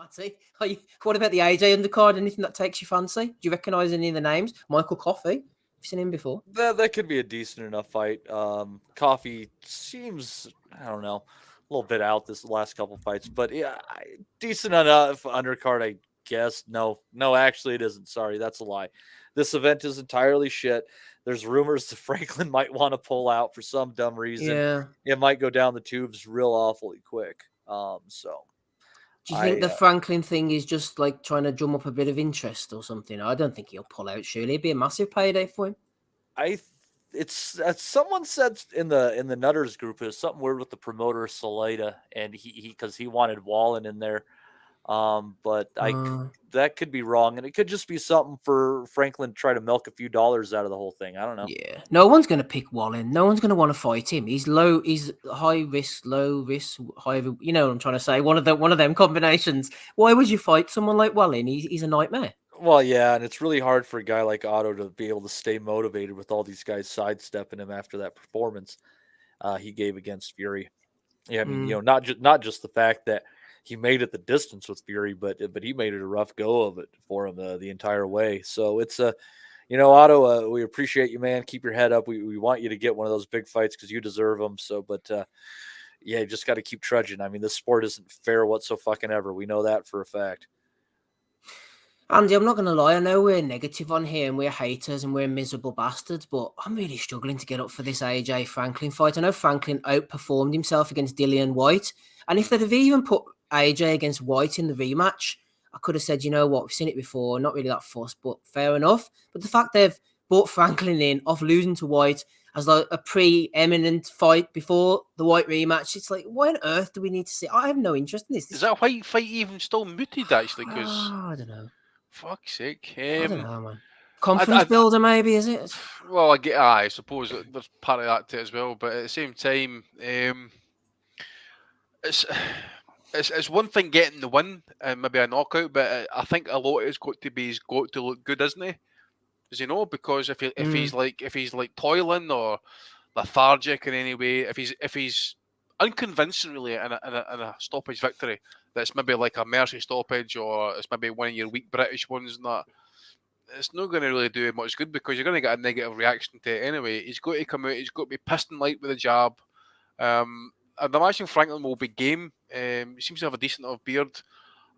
Matty, what about the AJ undercard? Anything that takes your fancy? Do you recognise any of the names? Michael Coffey? Have you seen him before? That could be a decent enough fight. Coffee seems, I don't know, a little bit out this last couple fights, but yeah, decent enough undercard, I guess. No, actually, it isn't. Sorry, that's a lie. This event is entirely shit. There's rumors that Franklin might want to pull out for some dumb reason. Yeah. It might go down the tubes real awfully quick. So Do you think I the Franklin thing is just like trying to drum up a bit of interest or something? I don't think he'll pull out. Surely it'd be a massive payday for him. it's someone said in the Nutters group, it was something weird with the promoter Salida, and he because he wanted Wallen in there. But Uh, that could be wrong, and it could just be something for Franklin to try to milk a few dollars out of the whole thing. I don't know. yeah, no one's going to pick Wallen. No one's going to want to fight him. He's low. He's high risk, low risk, high. You know what I'm trying to say? One of them combinations. Why would you fight someone like Wallen? He's a nightmare. Well, yeah, and it's really hard for a guy like Otto to be able to stay motivated with all these guys sidestepping him after that performance he gave against Fury. Yeah, I mean, Mm. not just the fact that he made it the distance with Fury, but he made it a rough go of it for him the entire way. So it's Otto, we appreciate you, man. Keep your head up. We want you to get one of those big fights because you deserve them. So, but yeah, you just got to keep trudging. I mean, this sport isn't fair whatsoever. We know that for a fact. Andy, I'm not going to lie. I know we're negative on here and we're haters and we're miserable bastards, but I'm really struggling to get up for this AJ Franklin fight. I know Franklin outperformed himself against Dillian White, and if they'd have even put AJ against White in the rematch, I could have said, you know what, we've seen it before, not really that fussed, but fair enough. But the fact they've brought Franklin in off losing to White as like a pre-eminent fight before the White rematch, it's like, why on earth do we need to see? I have no interest in this. Is that White fight even still mooted, actually? Because, I don't know. fuck's sake. I don't know, man. Confidence I, builder, maybe, is it? well, I suppose there's part of that to it as well, but at the same time, it's it's one thing getting the win and maybe a knockout, but I think a lot it's got to be he's got to look good, isn't he? Does he know? Because if he's like toiling or lethargic in any way, if he's unconvincing really in a stoppage victory, that's maybe like a mercy stoppage or it's maybe one of your weak British ones and that, it's not going to really do much good because you're going to get a negative reaction to it anyway. He's got to come out, he's got to be pissed and light with a jab. I'd imagine Franklin will be game. He seems to have a decent enough beard.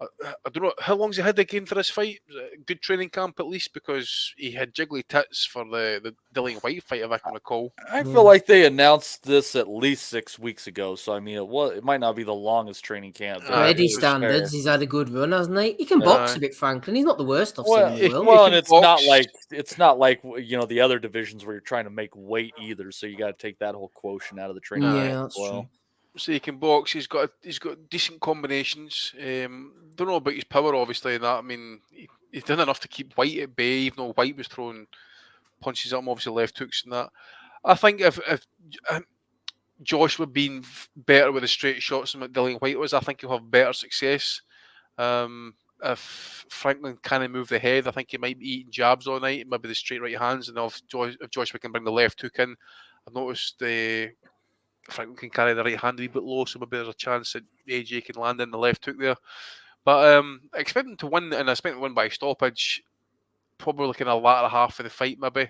I don't know how long's he had again for this fight. Was it a good training camp at least because he had jiggly tits for the Dillian White fight, if I can recall. I feel like they announced this at least 6 weeks ago, so I mean it might not be the longest training camp. Ready standards, he's had a good run, hasn't he? He can box a bit, Franklin. He's not the worst I've seen in the world. Well, and it's not like the other divisions where you're trying to make weight either. So you got to take that whole quotient out of the training camp as well. True. So he can box. He's got decent combinations. Don't know about his power, obviously. And that I mean, he's done enough to keep White at bay, even though White was throwing punches at him, obviously left hooks and that. I think if Josh would be better with the straight shots than what Dillian White was, I think he'll have better success. If Franklin kind of move the head, I think he might be eating jabs all night, maybe the straight right hands. And if Joshua can bring the left hook in, I've noticed Franklin can carry the right hand a wee bit low, so maybe there's a chance that AJ can land in the left hook there. But I expect him to win, and I expect him to win by stoppage, probably looking at the latter half of the fight, maybe.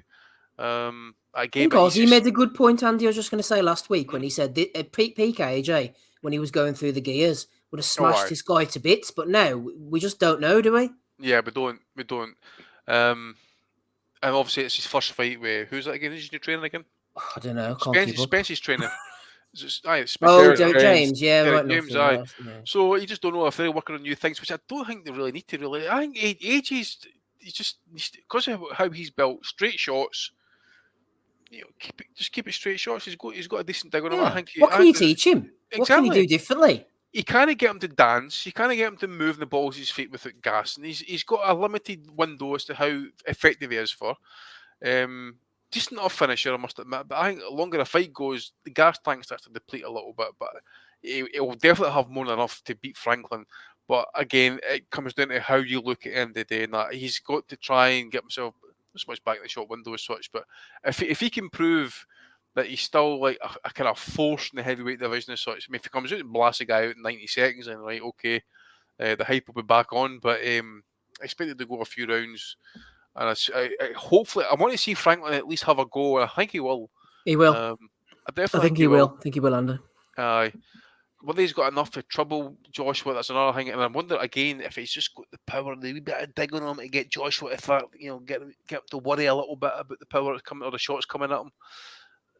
He made a good point, Andy. I was just going to say last week when he said at peak AJ, when he was going through the gears, would have smashed this guy to bits, but now we just don't know, do we? Yeah, we don't. And obviously it's his first fight with, who's that again? Who's his new trainer again? I don't know. Spence's training. James. Yeah, right. James, yeah. So you just don't know if they're working on new things, which I don't think they really need to. Really, I think AJ's just because of how he's built, straight shots. Keep it straight shots. He's got a decent dig on him. Yeah. What can you teach him? Exactly. What can you do differently? You kind of get him to dance. You kind of get him to move the balls his feet without gas, and he's got a limited window as to how effective he is for. Decent enough finisher, I must admit, but I think the longer the fight goes, the gas tank starts to deplete a little bit, but it will definitely have more than enough to beat Franklin. But again, it comes down to how you look at the end of the day, and that he's got to try and get himself not so much back in the shot window as such, but if he can prove that he's still like a kind of force in the heavyweight division as such, I mean, if he comes out and blasts a guy out in 90 seconds, then right, okay, the hype will be back on. But I expected to go a few rounds, and hopefully I want to see Franklin at least have a go. And I think he will. He will. I definitely think he will. I think he will, Andy. Whether he's got enough of trouble Joshua, that's another thing. And I wonder again if he's just got the power, the wee bit of dig on him to get Joshua, if that, get him to worry a little bit about the power coming or the shots coming at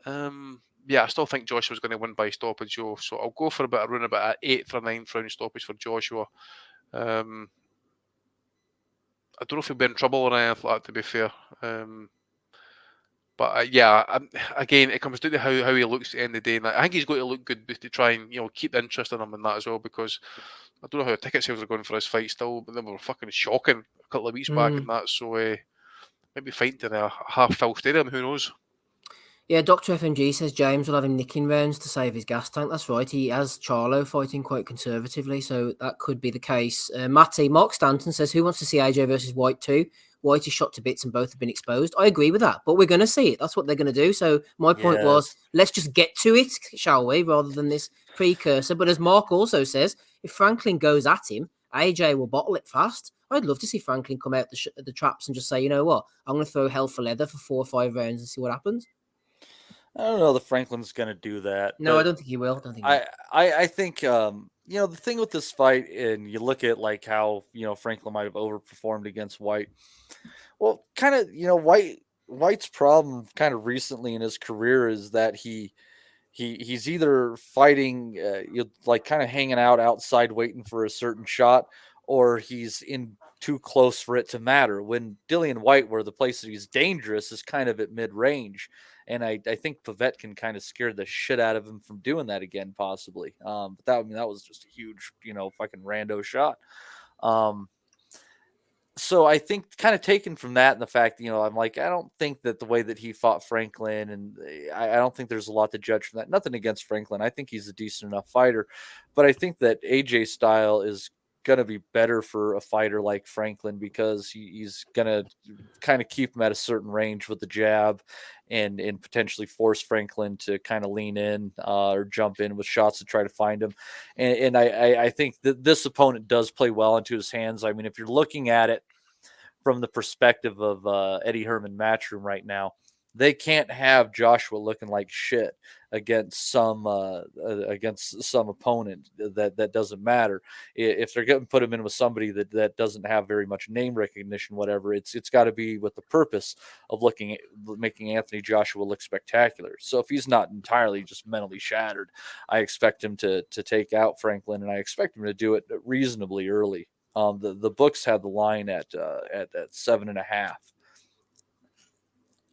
him. I still think Joshua's going to win by stoppage, so I'll go for around about an 8th or 9th round stoppage for Joshua. I don't know if he'll be in trouble or anything like that, to be fair. But again, it comes down to how he looks at the end of the day. And I think he's going to look good to try and keep the interest in him and that as well, because I don't know how the ticket sales are going for his fight still, but they were fucking shocking a couple of weeks back and that. So maybe fighting in a half-full stadium, who knows? Yeah, Dr. FMG says James will have him nicking rounds to save his gas tank. That's right. He has Charlo fighting quite conservatively, so that could be the case. Mark Stanton says, who wants to see AJ versus White too? White is shot to bits and both have been exposed. I agree with that, but we're going to see it. That's what they're going to do. So my point was, let's just get to it, shall we, rather than this precursor. But as Mark also says, if Franklin goes at him, AJ will bottle it fast. I'd love to see Franklin come out the traps and just say, you know what, I'm going to throw hell for leather for 4 or 5 rounds and see what happens. I don't know that Franklin's going to do that. No, I don't think he will. I think, the thing with this fight, and you look at like how, Franklin might have overperformed against White. Well, kind of, White's problem kind of recently in his career is that he's either fighting, like kind of hanging out outside waiting for a certain shot, or he's in too close for it to matter. When Dillian White, where the place that he's dangerous is kind of at mid-range. And I think Pavette can kind of scare the shit out of him from doing that again, possibly. But that was just a huge, fucking rando shot. So I think kind of taken from that and the fact, I'm like, I don't think that the way that he fought Franklin, and I don't think there's a lot to judge from that. Nothing against Franklin. I think he's a decent enough fighter. But I think that AJ style is going to be better for a fighter like Franklin, because he's going to kind of keep him at a certain range with the jab and potentially force Franklin to kind of lean in or jump in with shots to try to find him. And I think that this opponent does play well into his hands. I mean, if you're looking at it from the perspective of Eddie Herman Matchroom right now, they can't have Joshua looking like shit against some opponent that doesn't matter. If they're going to put him in with somebody that doesn't have very much name recognition, whatever, it's got to be with the purpose of making Anthony Joshua look spectacular. So if he's not entirely just mentally shattered, I expect him to take out Franklin, and I expect him to do it reasonably early. The books had the line at 7.5.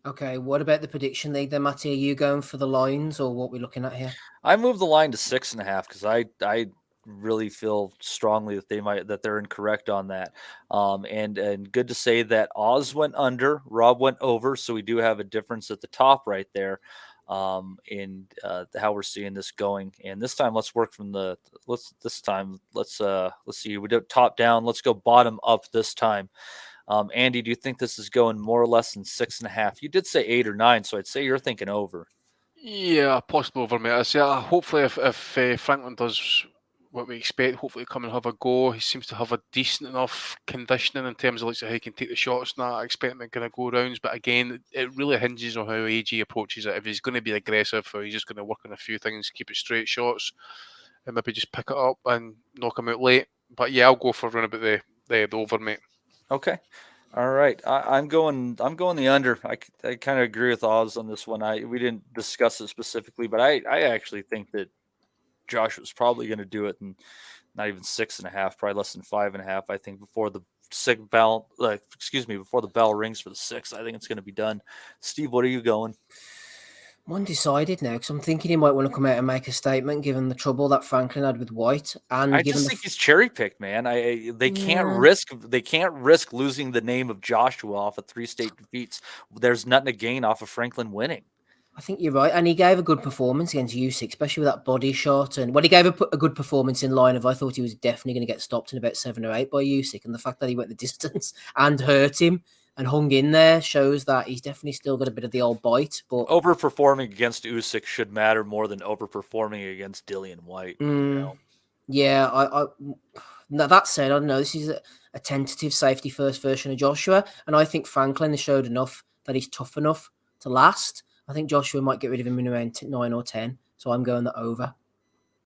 Okay, what about the prediction league then, Matty? Are you going for the lines, or what we're looking at here? I moved the line to 6.5 because I really feel strongly that they're incorrect on that. And good to say that Oz went under, Rob went over, so we do have a difference at the top right there. In how we're seeing this going. And this time, let's work from let's see, we do top down. Let's go bottom up this time. Andy, do you think this is going more or less than 6.5? You did say 8 or 9, so I'd say you're thinking over. Yeah, possible over, mate. I say, hopefully if Franklin does what we expect, hopefully come and have a go. He seems to have a decent enough conditioning in terms of how he can take the shots and that. I expect him to kind of go rounds, but again, it really hinges on how AJ approaches it. If he's going to be aggressive, or he's just going to work on a few things, keep it straight shots, and maybe just pick it up and knock him out late. But yeah, I'll go for around about the over, mate. Okay. All right. I'm going the under. I kind of agree with Oz on this one. We didn't discuss it specifically, but I actually think that Josh was probably going to do it, and not even 6.5, probably less than 5.5. I think before the before the bell rings for the 6th, I think it's going to be done. Steve, what are you going? I'm undecided now, because I'm thinking he might want to come out and make a statement, given the trouble that Franklin had with White, and I just think he's cherry picked, man. They can't risk losing the name of Joshua off of 3 state defeats. There's nothing to gain off of Franklin winning. I think you're right, and he gave a good performance against Usyk, especially with that body shot. And he gave a good performance in line of, I thought he was definitely going to get stopped in about 7 or 8 by Usyk, and the fact that he went the distance and hurt him and hung in there shows that he's definitely still got a bit of the old bite. But overperforming against Usyk should matter more than overperforming against Dillian White. Yeah, Now, that said, I don't know, this is a tentative safety first version of Joshua, and I think Franklin has showed enough that he's tough enough to last. I think Joshua might get rid of him in around 9 or 10, so I'm going the over.